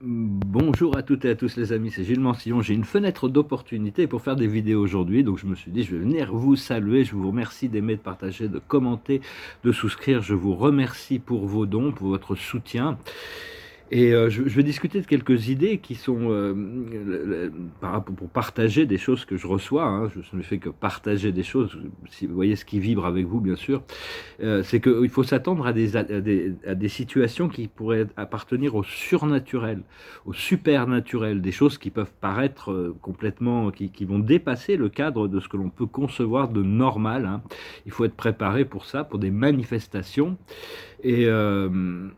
Bonjour à toutes et à tous les amis, c'est Gilles Mansillon. J'ai une fenêtre d'opportunité pour faire des vidéos aujourd'hui, donc je me suis dit je vais venir vous saluer, je vous remercie d'aimer, de partager, de commenter, de souscrire, je vous remercie pour vos dons, pour votre soutien. Et je vais discuter de quelques idées qui sont pour partager des choses que je reçois, hein. Je ne fais que partager des choses, si vous voyez ce qui vibre avec vous bien sûr. C'est qu'il faut s'attendre à des situations qui pourraient appartenir au surnaturel, au supernaturel, des choses qui peuvent paraître complètement, qui vont dépasser le cadre de ce que l'on peut concevoir de normal, hein. Il faut être préparé pour ça, pour des manifestations. Et, euh,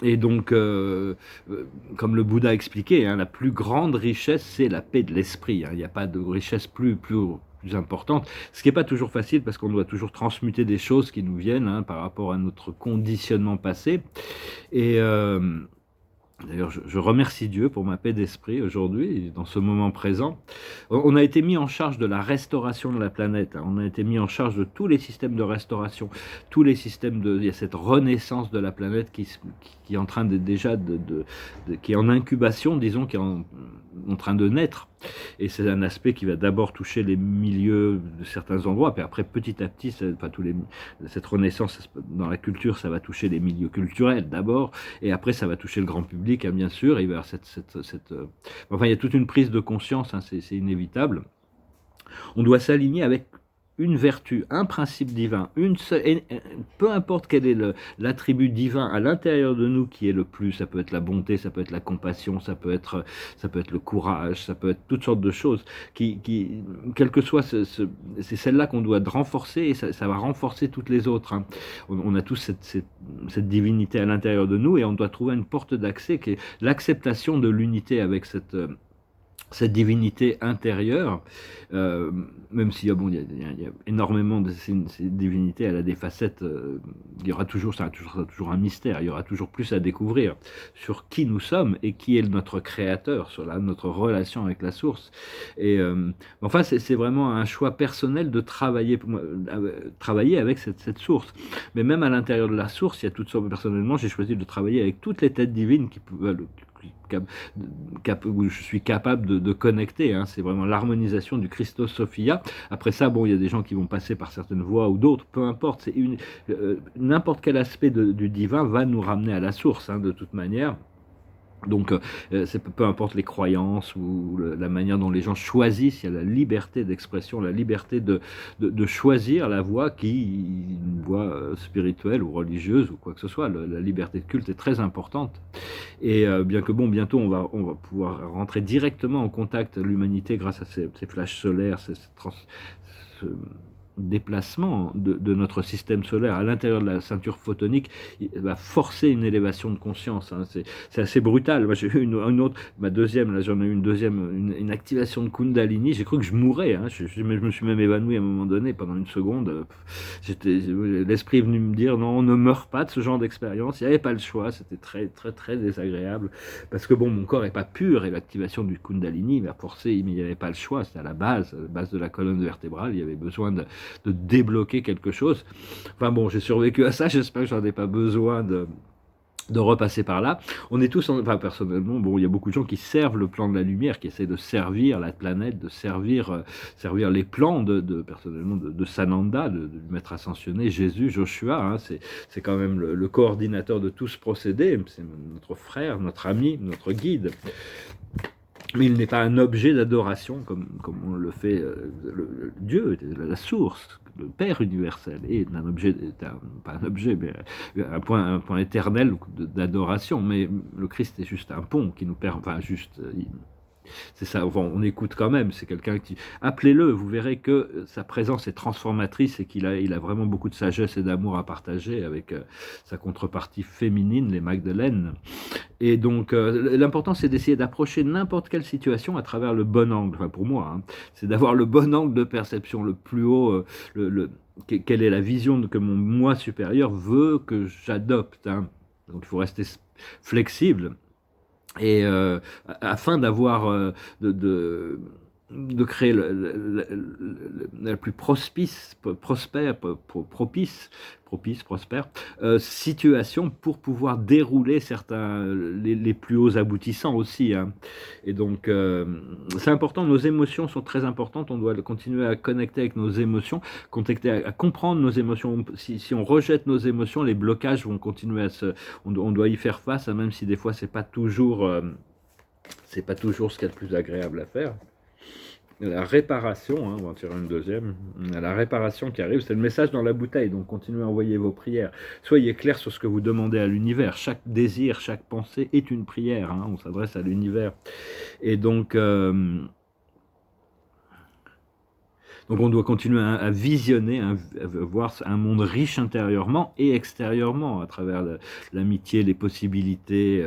et donc, comme le Bouddha expliquait, hein, la plus grande richesse, c'est la paix de l'esprit, hein. Il n'y a pas de richesse plus importante. Ce qui n'est pas toujours facile parce qu'on doit toujours transmuter des choses qui nous viennent, hein, par rapport à notre conditionnement passé. Et, d'ailleurs, je remercie Dieu pour ma paix d'esprit aujourd'hui, dans ce moment présent. On a été mis en charge de la restauration de la planète, hein. On a été mis en charge de tous les systèmes de restauration, tous les systèmes il y a cette renaissance de la planète qui est en train qui est en incubation, disons, qui est en train de naître. Et c'est un aspect qui va d'abord toucher les milieux de certains endroits, puis après petit à petit, cette renaissance dans la culture, ça va toucher les milieux culturels d'abord, et après ça va toucher le grand public, hein, bien sûr. Et il va y avoir enfin, il y a toute une prise de conscience, hein, c'est inévitable. On doit s'aligner avec une vertu, un principe divin, peu importe quel est l'attribut divin à l'intérieur de nous qui est le plus. Ça peut être la bonté, ça peut être la compassion, ça peut être le courage, ça peut être toutes sortes de choses quel que soit c'est celle-là qu'on doit renforcer, et ça va renforcer toutes les autres, hein. On a tous cette divinité à l'intérieur de nous, et on doit trouver une porte d'accès qui est l'acceptation de l'unité avec cette divinité intérieure, même s'il y a énormément de ces divinités, elle a des facettes, il y aura toujours, ça sera toujours un mystère, il y aura toujours plus à découvrir sur qui nous sommes et qui est notre créateur, sur notre relation avec la source. Et enfin, c'est vraiment un choix personnel de travailler avec cette source. Mais même à l'intérieur de la source, il y a toutes sortes. Personnellement, j'ai choisi de travailler avec toutes les têtes divines où je suis capable de connecter, hein. C'est vraiment l'harmonisation du Christos Sophia. Après ça, bon, il y a des gens qui vont passer par certaines voies ou d'autres, peu importe. N'importe quel aspect du divin va nous ramener à la source, hein, de toute manière. Donc, peu importe les croyances ou la manière dont les gens choisissent, il y a la liberté d'expression, la liberté de choisir la voie une voie spirituelle ou religieuse ou quoi que ce soit. La liberté de culte est très importante. Et bien que, bon, bientôt on va pouvoir rentrer directement en contact de l'humanité grâce à ces flashs solaires, ce déplacement de notre système solaire à l'intérieur de la ceinture photonique, il va forcer une élévation de conscience, hein. C'est assez brutal. Moi, j'ai eu une autre, ma deuxième, là j'en ai eu une deuxième, une activation de Kundalini. J'ai cru que je mourrais, hein. Je me suis même évanoui à un moment donné pendant une seconde. L'esprit est venu me dire non, on ne meurt pas de ce genre d'expérience. Il n'y avait pas le choix. C'était très très très désagréable parce que bon, mon corps n'est pas pur, et l'activation du Kundalini m'a forcé, mais il n'y avait pas le choix. C'était à la base de la colonne vertébrale. Il y avait besoin de débloquer quelque chose. Enfin bon, j'ai survécu à ça, j'espère que j'en ai pas besoin de repasser par là. On est tous, enfin personnellement, bon, il y a beaucoup de gens qui servent le plan de la lumière, qui essaient de servir la planète, de servir les plans personnellement de Sananda, du maître ascensionné, Jésus, Joshua, hein. C'est quand même le coordinateur de tout ce procédé, c'est notre frère, notre ami, notre guide. Mais il n'est pas un objet d'adoration comme on le fait, Dieu, la source, le Père universel, est un objet, pas un objet, mais un point éternel d'adoration. Mais le Christ est juste un pont qui nous permet, enfin juste, c'est ça, enfin, on écoute quand même, c'est quelqu'un qui... Appelez-le, vous verrez que sa présence est transformatrice et il a vraiment beaucoup de sagesse et d'amour à partager avec sa contrepartie féminine, les Magdeleines. Et donc, l'important, c'est d'essayer d'approcher n'importe quelle situation à travers le bon angle. Enfin, pour moi, hein, c'est d'avoir le bon angle de perception, le plus haut, quelle est la vision que mon moi supérieur veut que j'adopte, hein. Donc, il faut rester flexible. Et afin d'avoir de créer la plus prospère, prospère situation pour pouvoir dérouler certains, les plus hauts aboutissants aussi. Hein. Et donc, c'est important, nos émotions sont très importantes, on doit continuer à connecter avec nos émotions, connecter à comprendre nos émotions. Si on rejette nos émotions, les blocages vont continuer à se... On doit y faire face, hein, même si des fois, c'est pas toujours ce qu'il y a de plus agréable à faire. La réparation, hein, on va en tirer une deuxième, la réparation qui arrive, c'est le message dans la bouteille, donc continuez à envoyer vos prières. Soyez clair sur ce que vous demandez à l'univers. Chaque désir, chaque pensée est une prière, hein, on s'adresse à l'univers. Et donc on doit continuer à visionner, à voir un monde riche intérieurement et extérieurement, à travers l'amitié, les possibilités...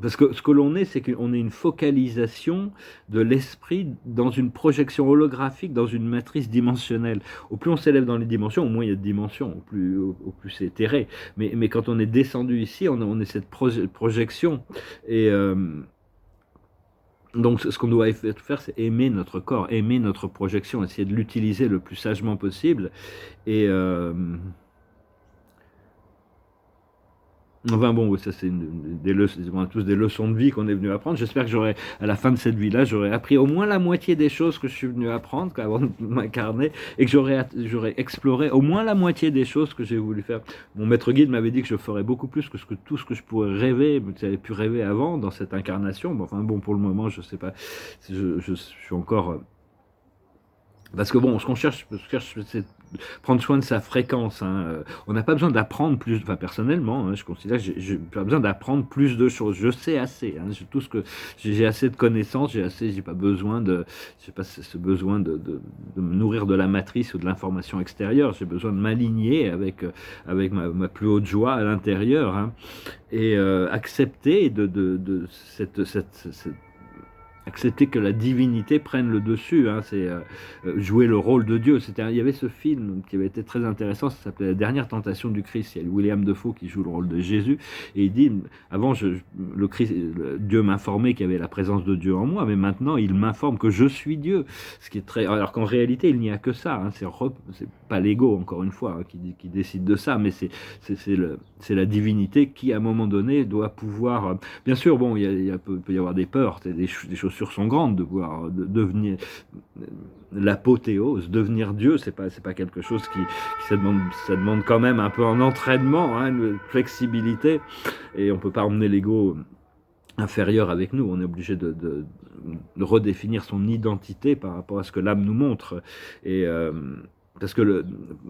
Parce que ce que l'on est, c'est qu'on est une focalisation de l'esprit dans une projection holographique, dans une matrice dimensionnelle. Au plus on s'élève dans les dimensions, au moins il y a de dimensions, au plus c'est éthéré. Mais quand on est descendu ici, on est cette projection. Et donc ce qu'on doit faire, c'est aimer notre corps, aimer notre projection, essayer de l'utiliser le plus sagement possible. Et... Enfin bon, ça c'est tous des leçons de vie qu'on est venu apprendre. J'espère que à la fin de cette vie-là, j'aurai appris au moins la moitié des choses que je suis venu apprendre avant de m'incarner, et que j'aurais exploré au moins la moitié des choses que j'ai voulu faire. Mon maître guide m'avait dit que je ferais beaucoup plus que tout ce que je pourrais rêver, que j'avais pu rêver avant dans cette incarnation. Enfin bon, pour le moment, je sais pas, je suis encore... Parce que bon, ce qu'on cherche, c'est prendre soin de sa fréquence. Hein. On n'a pas besoin d'apprendre plus. Enfin, personnellement, hein, je considère que j'ai pas besoin d'apprendre plus de choses. Je sais assez. Hein. J'ai assez de connaissances. J'ai pas besoin ce besoin de me nourrir de la matrice ou de l'information extérieure. J'ai besoin de m'aligner avec ma plus haute joie à l'intérieur, hein, et accepter cette accepter que la divinité prenne le dessus, hein, c'est jouer le rôle de Dieu. Il y avait ce film qui avait été très intéressant, ça s'appelait La dernière tentation du Christ. Il y a William Defoe qui joue le rôle de Jésus, et il dit, avant Dieu m'informait qu'il y avait la présence de Dieu en moi, mais maintenant il m'informe que je suis Dieu. Ce qui est alors qu'en réalité il n'y a que ça, hein, c'est pas l'ego encore une fois, hein, qui décide de ça, mais c'est la divinité qui à un moment donné doit pouvoir... Bien sûr, bon, il peut y avoir des peurs, des choses sont grandes, de voir devenir l'apothéose, devenir Dieu, c'est pas quelque chose ça demande quand même un peu un entraînement, hein, une flexibilité, et on peut pas emmener l'ego inférieur avec nous, on est obligé de redéfinir son identité par rapport à ce que l'âme nous montre. Et parce que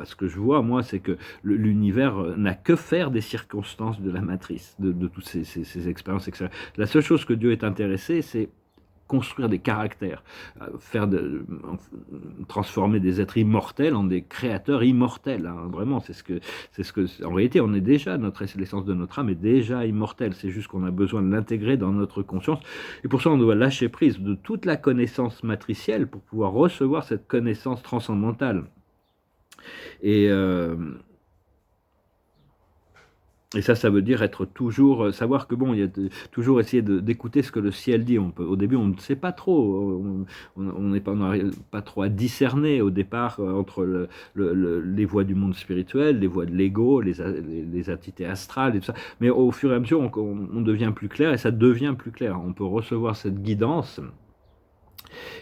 ce que je vois, moi, c'est que l'univers n'a que faire des circonstances de la matrice, de toutes ces expériences extérieures. La seule chose que Dieu est intéressé, c'est construire des caractères, transformer des êtres immortels en des créateurs immortels. Hein. Vraiment, en réalité, on est déjà, l'essence de notre âme est déjà immortelle. C'est juste qu'on a besoin de l'intégrer dans notre conscience. Et pour ça, on doit lâcher prise de toute la connaissance matricielle pour pouvoir recevoir cette connaissance transcendantale. Et ça veut dire être toujours, savoir que bon, il y a toujours essayer d'écouter ce que le ciel dit. Au début, on ne sait pas trop, on n'arrive pas trop à discerner au départ entre les voies du monde spirituel, les voies de l'ego, les entités astrales et tout ça. Mais au fur et à mesure, on devient plus clair, et ça devient plus clair. On peut recevoir cette guidance.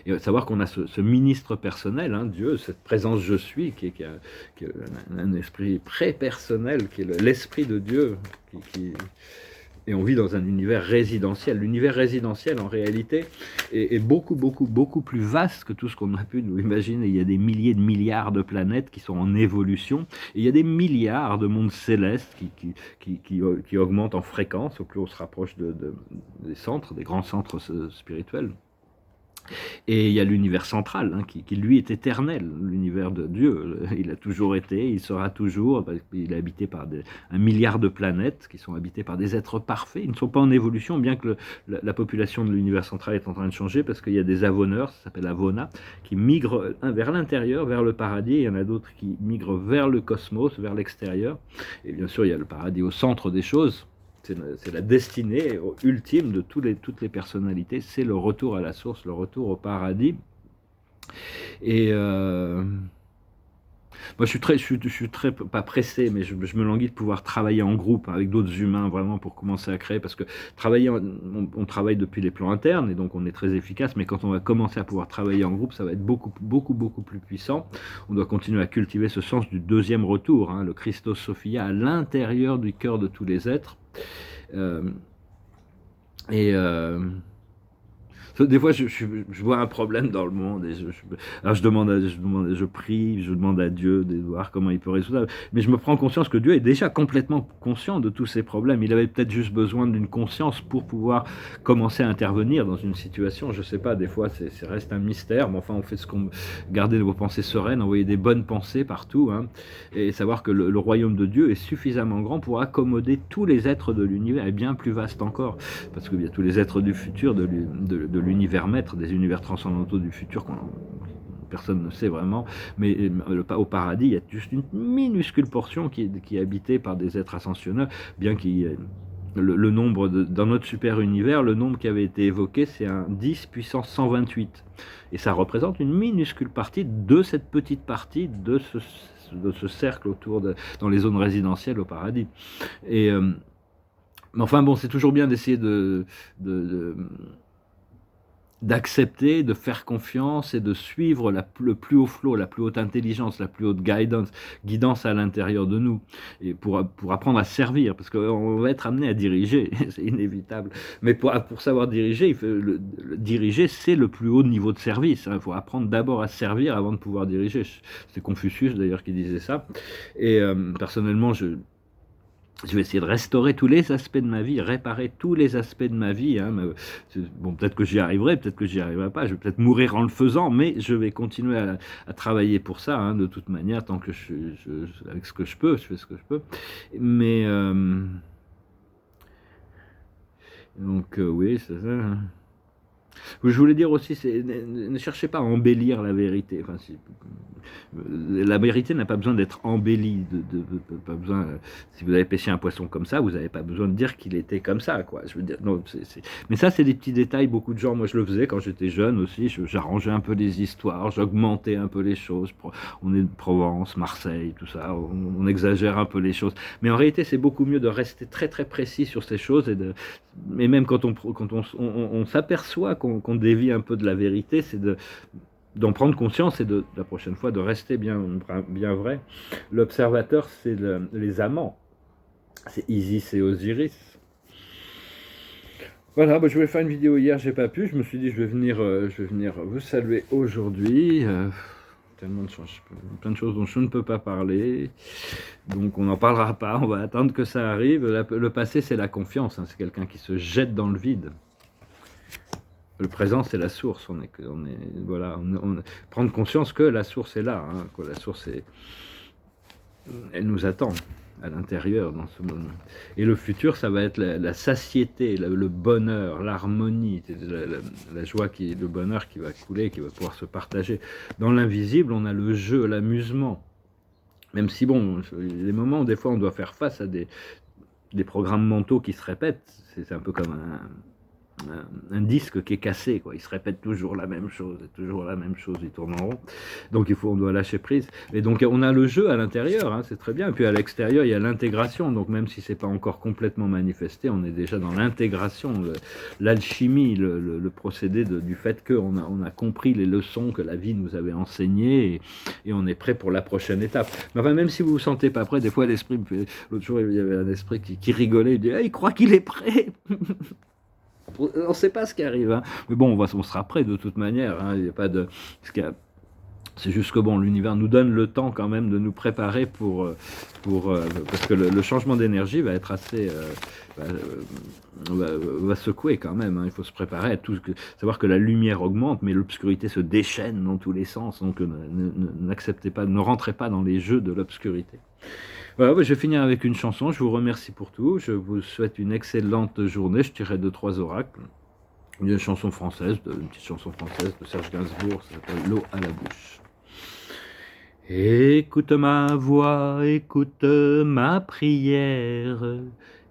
Et savoir qu'on a ce ministre personnel, hein, Dieu, cette présence je suis, qui est un esprit pré-personnel, qui est l'esprit de Dieu, et on vit dans un univers résidentiel. L'univers résidentiel, en réalité, est beaucoup, beaucoup, beaucoup plus vaste que tout ce qu'on a pu nous imaginer. Il y a des milliers de milliards de planètes qui sont en évolution, et il y a des milliards de mondes célestes qui augmentent en fréquence au plus on se rapproche des centres, des grands centres spirituels. Et il y a l'univers central, hein, qui lui est éternel, l'univers de Dieu. Il a toujours été, il sera toujours, il est habité par 1 milliard de planètes qui sont habitées par des êtres parfaits. Ils ne sont pas en évolution, bien que la population de l'univers central est en train de changer, parce qu'il y a des avoneurs, ça s'appelle Avona, qui migrent vers l'intérieur, vers le paradis. Il y en a d'autres qui migrent vers le cosmos, vers l'extérieur. Et bien sûr, il y a le paradis au centre des choses. c'est la destinée ultime de toutes les personnalités, c'est le retour à la source, le retour au paradis. Et moi, je suis très, pas pressé, mais je me languis de pouvoir travailler en groupe avec d'autres humains, vraiment, pour commencer à créer, parce que on travaille depuis les plans internes, et donc on est très efficace, mais quand on va commencer à pouvoir travailler en groupe, ça va être beaucoup plus puissant. On doit continuer à cultiver ce sens du deuxième retour, hein, le Christos Sophia, à l'intérieur du cœur de tous les êtres. Euh, et des fois, je vois un problème dans le monde et alors je prie, je demande à Dieu de voir comment il peut résoudre ça. Mais je me prends conscience que Dieu est déjà complètement conscient de tous ces problèmes. Il avait peut-être juste besoin d'une conscience pour pouvoir commencer à intervenir dans une situation. Je sais pas, des fois, ça reste un mystère. Mais enfin, on fait ce qu'on garder vos pensées sereines, envoyer des bonnes pensées partout, hein, et savoir que le royaume de Dieu est suffisamment grand pour accommoder tous les êtres de l'univers et bien plus vaste encore, parce qu'il y a tous les êtres du futur, de l'univers maître, des univers transcendantaux du futur personne ne sait vraiment, mais au paradis, il y a juste une minuscule portion qui est habitée par des êtres ascensionnels, bien qu'il y ait le nombre, dans notre super univers, le nombre qui avait été évoqué, c'est un 10 puissance 128. Et ça représente une minuscule partie de cette petite partie de ce cercle dans les zones résidentielles au paradis. Et mais enfin bon, c'est toujours bien d'essayer d'accepter, de faire confiance et de suivre le plus haut flot, la plus haute intelligence, la plus haute guidance à l'intérieur de nous, et pour apprendre à servir, parce qu'on va être amené à diriger, c'est inévitable, mais pour savoir diriger, diriger, c'est le plus haut niveau de service, hein. Il faut apprendre d'abord à servir avant de pouvoir diriger. C'est Confucius d'ailleurs qui disait ça, et personnellement, je vais essayer de restaurer tous les aspects de ma vie, réparer tous les aspects de ma vie, hein. Bon, peut-être que j'y arriverai, peut-être que j'y arriverai pas, je vais peut-être mourir en le faisant, mais je vais continuer à travailler pour ça, hein, de toute manière, tant que avec ce que je peux, je fais ce que je peux. Mais donc oui, c'est ça. Je voulais dire aussi, ne cherchez pas à embellir la vérité. Enfin, la vérité n'a pas besoin d'être embellie. Pas besoin, si vous avez pêché un poisson comme ça, vous n'avez pas besoin de dire qu'il était comme ça, quoi. Je veux dire, non, mais ça, c'est des petits détails. Beaucoup de gens, moi, je le faisais quand j'étais jeune aussi. J'arrangeais un peu les histoires, j'augmentais un peu les choses. On est de Provence, Marseille, tout ça. On exagère un peu les choses. Mais en réalité, c'est beaucoup mieux de rester très très précis sur ces choses et même quand on s'aperçoit qu'on dévie un peu de la vérité, c'est d'en prendre conscience et la prochaine fois de rester bien vrai. L'observateur, c'est les amants. C'est Isis et Osiris. Voilà, je voulais faire une vidéo hier, j'ai pas pu. Je me suis dit, je vais venir vous saluer aujourd'hui. Tellement de choses, plein de choses dont je ne peux pas parler, donc on n'en parlera pas, on va attendre que ça arrive. Le passé, c'est la confiance, hein, c'est quelqu'un qui se jette dans le vide. Le présent, c'est la source, prendre conscience que la source est là, hein, que la source elle nous attend à l'intérieur dans ce moment. Et le futur, ça va être la satiété, le bonheur, l'harmonie, la joie, le bonheur qui va couler, qui va pouvoir se partager. Dans l'invisible, on a le jeu, l'amusement. Même si, bon, les moments où des fois on doit faire face à des programmes mentaux qui se répètent, c'est un peu comme un disque qui est cassé, quoi. Il se répète toujours la même chose, il tourne en rond. Donc on doit lâcher prise. Et donc on a le jeu à l'intérieur, hein, c'est très bien. Et puis à l'extérieur, il y a l'intégration. Donc même si c'est pas encore complètement manifesté, on est déjà dans l'intégration, l'alchimie, le procédé du fait qu'on a compris les leçons que la vie nous avait enseignées et on est prêt pour la prochaine étape. Mais enfin, même si vous vous sentez pas prêt, des fois l'esprit, l'autre jour il y avait un esprit qui rigolait, il dit il croit qu'il est prêt. On ne sait pas ce qui arrive, hein. Mais bon, on sera prêt de toute manière, hein. Il y a pas de... C'est juste que bon, l'univers nous donne le temps quand même de nous préparer parce que le changement d'énergie va être assez... va secouer quand même, hein. Il faut se préparer à savoir que la lumière augmente, mais l'obscurité se déchaîne dans tous les sens, donc n'acceptez pas, ne rentrez pas dans les jeux de l'obscurité. Voilà, je vais finir avec une chanson. Je vous remercie pour tout. Je vous souhaite une excellente journée. Je tirerai 2-3 oracles. Une petite chanson française de Serge Gainsbourg, ça s'appelle L'eau à la bouche. Écoute ma voix, écoute ma prière,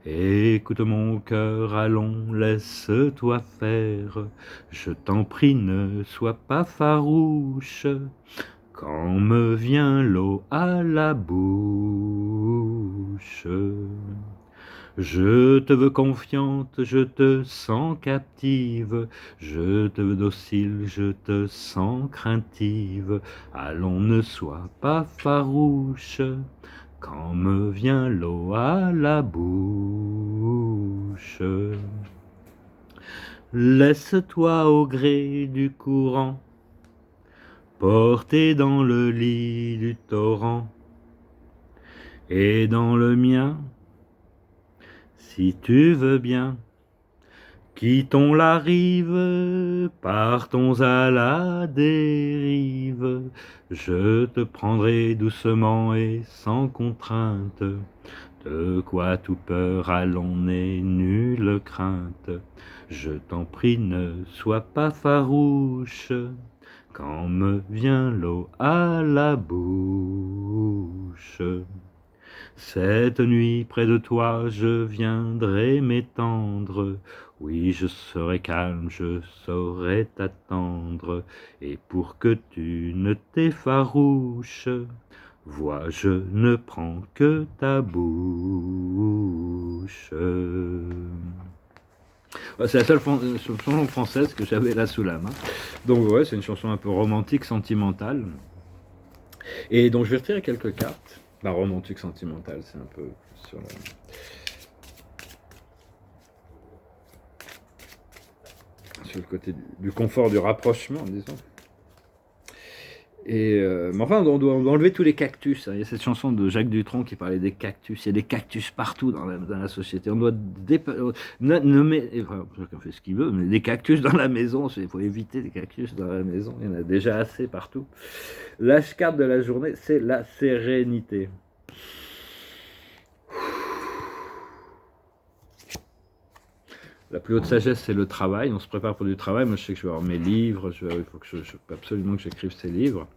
Écoute mon cœur, allons, laisse-toi faire. Je t'en prie, ne sois pas farouche. Quand me vient l'eau à la bouche, je te veux confiante, je te sens captive, je te veux docile, je te sens craintive. Allons, ne sois pas farouche, quand me vient l'eau à la bouche. Laisse-toi au gré du courant, porté dans le lit du torrent, et dans le mien, si tu veux bien. Quittons la rive, partons à la dérive. Je te prendrai doucement et sans contrainte. De quoi tout peur, allons, n'aie nulle crainte. Je t'en prie, ne sois pas farouche, quand me vient l'eau à la bouche. Cette nuit près de toi je viendrai m'étendre, oui je serai calme, je saurai t'attendre, et pour que tu ne t'effarouches, vois je ne prends que ta bouche. C'est la seule chanson française que j'avais là sous la main, donc ouais c'est une chanson un peu romantique, sentimentale, et donc je vais retirer quelques cartes. La romantique sentimentale, c'est un peu sur le côté du confort, du rapprochement, disons. Et mais enfin, on doit enlever tous les cactus. Hein. Il y a cette chanson de Jacques Dutronc qui parlait des cactus. Il y a des cactus partout dans la société. On doit nommer, enfin, chacun fait ce qu'il veut, mais des cactus dans la maison, il faut éviter des cactus dans la maison. Il y en a déjà assez partout. La carte de la journée, c'est la sérénité. La plus haute sagesse, c'est le travail. On se prépare pour du travail. Moi, je sais que je vais avoir mes livres. Il faut absolument que j'écrive ces livres.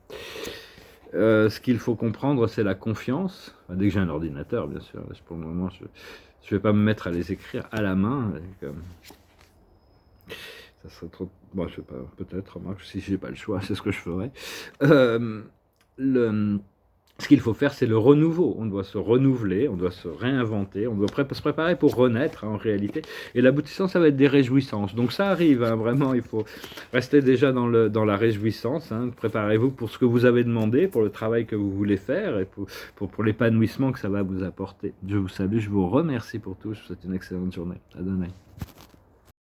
Ce qu'il faut comprendre, c'est la confiance. Enfin, dès que j'ai un ordinateur, bien sûr. Pour le moment, je ne vais pas me mettre à les écrire à la main. Ça serait trop... Bon, je sais pas, peut-être, remarque, si j'ai pas le choix, c'est ce que je ferai. Ce qu'il faut faire, c'est le renouveau. On doit se renouveler, on doit se réinventer, on doit se préparer pour renaître, hein, en réalité. Et l'aboutissant, ça va être des réjouissances. Donc ça arrive, hein, vraiment, il faut rester déjà dans la réjouissance. Hein. Préparez-vous pour ce que vous avez demandé, pour le travail que vous voulez faire, et pour l'épanouissement que ça va vous apporter. Je vous salue, je vous remercie pour tout. Je vous souhaite une excellente journée. Adonai.